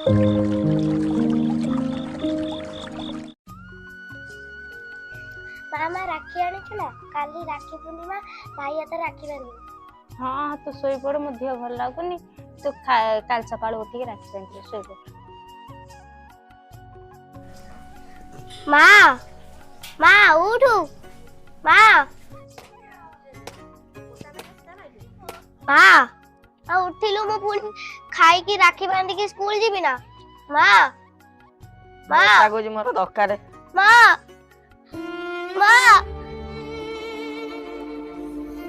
मामा राखी आनिछु ना काली राखी पूर्णिमा भाई हाथ राखी बांधी। हाँ तू सोई पड़ मो देह भल लागुनी तू काल सकाळ उठिक राखी बांधी सोई पड़। माँ माँ उठू माँ माँ उठिलु मो पुणी खाई की राखी बांधी की स्कूल जीबी ना माँ माँ कागज मोर दरकार माँ माँ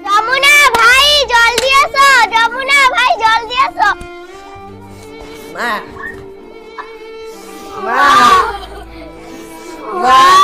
जमुना भाई जल्दी आसो जमुना भाई जल्दी आसो मां माँ मां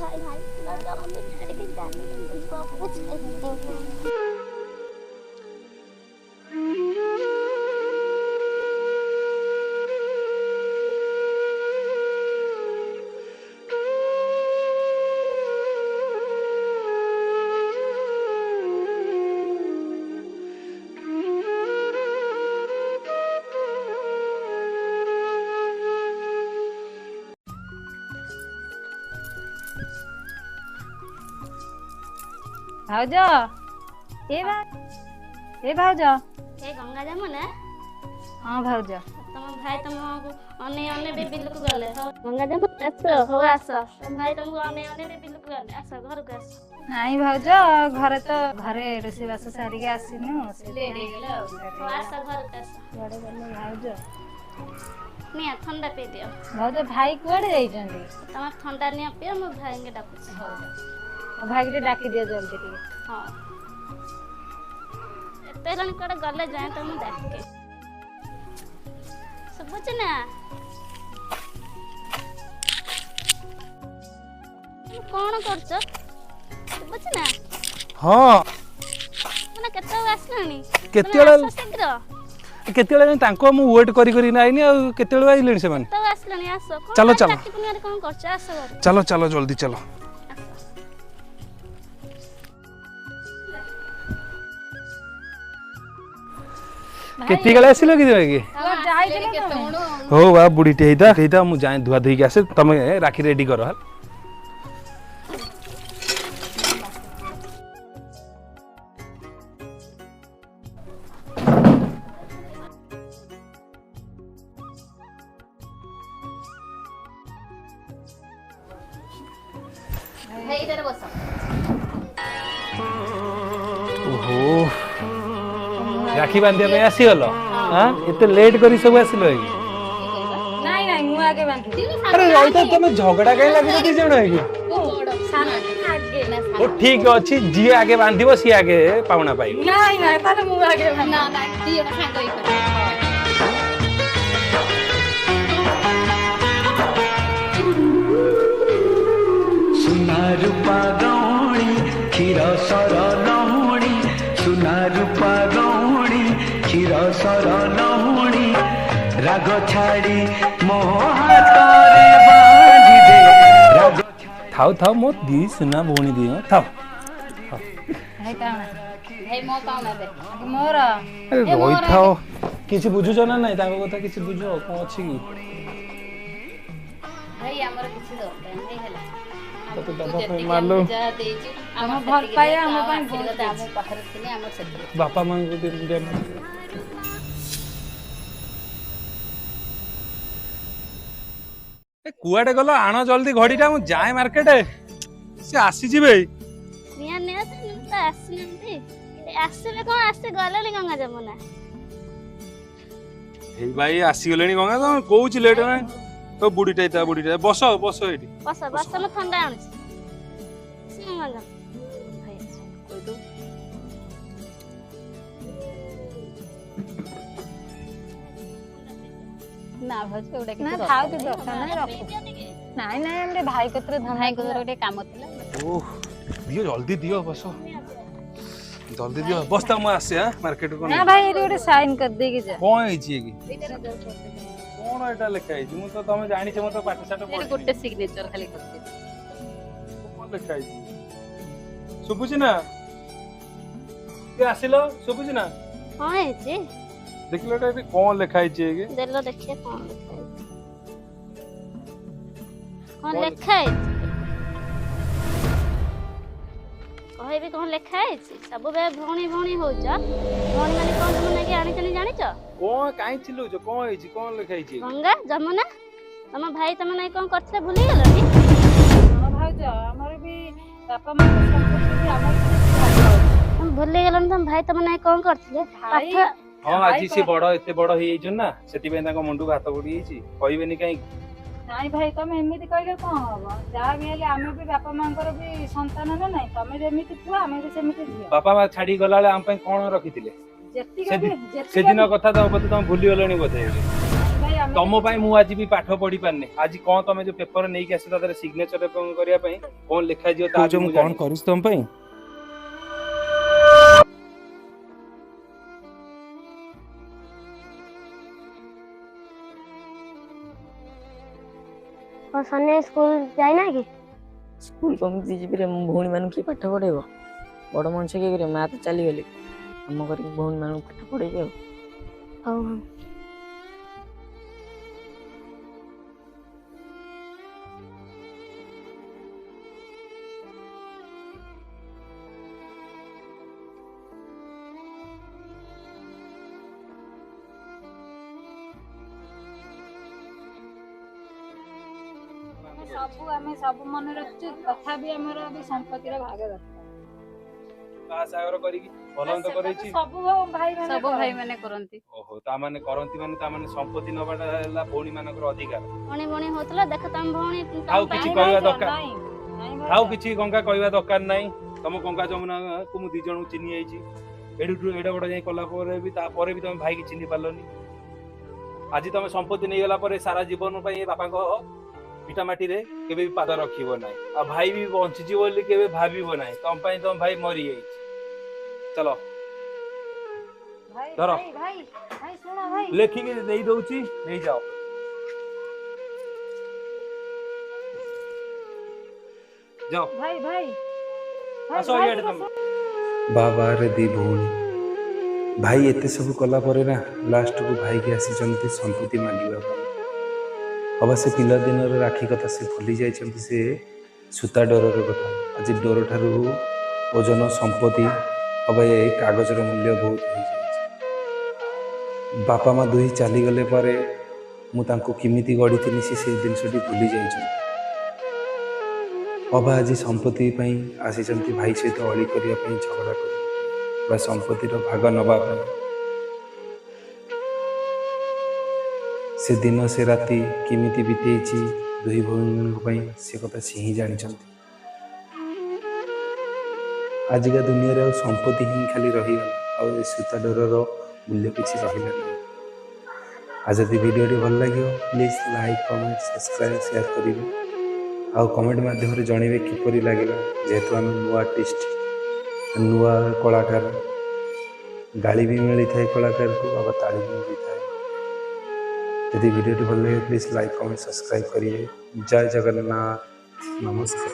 भाई भाई दादा मम्मी छाड़ के जाने बापू भाउज ए भाउज ए गंगा जमुना हाँ भाउज तम भाई तुमको अने अने बेबी लोक गले गंगा जमुना आसो हो आसो तम भाई तुमको अने अने बेबी लोक गले आसो घर को आसो नाई भाउज घरे तो घरे रोषे बास सारिके आसिनु लेट हो गेला आसो घर को आसो कुआडे गले भाउज निया ठंडा पे दियो भाउज भाई कुआडे जाइछन्ती तम ठंडा निया पियो मो भाई के डाकू भाई के डाकी दियो जल्दी टिके हां एते रण कोडे गले जाए त मु डाके सब ना कौन करछ सब ना हाँ माने केते आसलानी केतेला शीघ्र केतेला तांको हम वेट करी करी नाइनी आ केतेला आइलेनी से माने तो आसलानी आसो चलो चलो कौन करछ आसो चलो चलो जल्दी चलो केती गले आसिलो कि देबे कि हो बा बुढ़ी टे हेता मु जाय धुआ धुई के आसे तमे राखी रेडी करो हल हे इधर बस ओहो राखी बांधिया पे आसी गलो हां एते लेट करी सब आसिलो है नाई नाई मु आगे बांधी अरे ओइता तमे झगड़ा काई लागि दी जण है कि ओ ठीक अछि जी आगे बांधिबो सी आगे पाउना पाई नाई नाई ताले मु आगे बांधी ना ना दियो सांग होई सुना रूपा गौणी क्षीर सर नहुणी सुना रूपा गौणी क्षीर सर नहुणी राग छाड़ी मो हाथ रे बांधी दे राग थाउ थाउ मो दी सुना भोणी दियो थाउ हे काना हे मो पाउना दे मोर अरे रोई थाओ किछि बुझु जना नै ताको कथा किछि बुझो को अछि कि भाई हमर किछि दरकार नै हला तो तो दबा पे मारलो हम भल पाए हम ପାଇଁ ବହୁତ ଆମ ପାଖରେ ଥିଲେ ଆମ ସେତିକି बापा मां को दे कुआडे गलो आण जल्दी घड़ीटा मु जाए मार्केट से आसी जिबे निया निया तो आसिनंती आसिले कोन आसे गलेली गंगा जमुना हे भाई आसी गलेनी गंगा तो कोउची लेट ना तो बुढ़ीटा बस बस एठी बस बस में ठंडा आनछ से गंगा भाई कोई तो ना भज उडे के ना खाओ के दरकार नहीं रखो नहीं नहीं हमरे भाई कतरे भाई को गोटे काम थिला ओह दियो जल्दी दियो बस जल्दी दियो बस त म आसे हां मार्केट को ना भाई एडी गोटे साइन कर दे के जा कोन हिची की कोन एटा लिखा हिची मु तो तमे जानि छ म तो पाठ साठ पढ गोटे सिग्नेचर खाली कर दे कोन लिखा हिची सुबुची ना के आसिलो सुबुची ना हां हिची देखलो एटा कोन लिखा हिची की देलो देखिए कौन लिखा है कौन लिखा है कहे भी कौन लिखा है सब बे भौणी भौणी हो जा भौणी माने कौन जमुना के आनी चली जानि छ कोन काई चिल्लो जो कोन हिची कोन लिखा हिची गंगा जमुना तम भाई तम नहीं कौन करथले भूली गेलनी हां भाई जा हमर भी पापा मां के संपत्ति हमर हम भूली गेलन तम भाई तम नहीं कौन करथले पाठ हां आज से बड़ एते बड़ ही छ ना सेति बे ताको मुंडू हाथ पड़ी हिची कहबेनी काई नहीं भाई तुम एमती कहले कौन हम जहाँ भी हेले आमे भी बापा मांकर भी संतान ना नहीं तमे जेमिति पुआ आमे भी सेमिति झियो बापा मा छाड़ी गलाले हम पे कोन रखिथिले से दिन कथा तो बते तुम भूली गलनी बते तुम पाई मु आज भी पाठ पढ़ी पारने आज कौन तुम जो पेपर नहीं के आसे तारे सिग्नेचर करिया पई कोन लिखा जियो ता जो मु कोन करिस तुम पई और सन्ने स्कूल जाई ना कि स्कूल कमिटी जी रे भौणी मान की पाठ पढेबो बड़ मनुष्य के रे मां तो चली गेली हम करी भौणी मान पाठ पढेबो हां सब हमें सब मन रखछु कथा भी हमर अभी संपत्ति रे भाग दरकार का सागर करी भलन तो करै छी सब भाई माने करंती ओहो ता माने करंती माने ता माने संपत्ति नबाटा हला भौणी मानकर अधिकार भौणी भौणी होतला देख तम भौणी आउ किछि कहवा दरकार आउ किछि गंगा कहवा दरकार नाही तम गंगा जमुना को मु दी जणु चिनी आइछि एडु एडा बड जाई कला परे भी ता परे भी तम भाई की चिनी पालनी आज तम संपत्ति नै गला परे सारा जीवन पई बापा को पिटा माटी रे केबे भी पाद रखिबो नाही आ भाई भी बंची जी बोली केबे भाबिबो नाही तम भाई मरी गई चलो भाई धरो भाई भाई सुनो भाई लेखि के देई दउची नहीं जाओ जाओ भाई भाई आसो यार तुम बाबा रे दी भौणी भाई एते सब कला परे ना लास्ट को भाई के आसी जंती संपत्ति मांगिबा पर अवश्य पिला दिन राखी कथा से भूली जाइछंती से सूता डोर कथा आज डोर ठारू ओजन संपत्ति अब ये कागज मूल्य बहुत हो जाए बापा माँ दुही चली गले पारे मु तांको किमिति गढ़ी थी से जिनसटी भूली जाइछन अब आज संपत्ति पई आसीचंती भाई सहित अली करिया पई झगड़ा कर बा संपत्तिर भाग नबा पई से दिन से राति किमिति बीतेछि दुही भौणी से कथा सी ही जानी आजिका दुनिया रे संपत्ति ही खाली रहीगला आ सूता डोर मूल्य किसी रहा नहीं आज यदि वीडियो भल लगे please like comment subscribe share करेंगे आउ कमेंट माध्यम जनइबे किपरि लागला जेहेतु आम नुआ आर्टिस्ट नुआ कलाकार गाड़ी भी मिली था कलाकार को अब ताली भी मिली था यदि वीडियो भल लगे प्लीज लाइक कमेंट सब्सक्राइब करिए जय जगन्नाथ नमस्कार।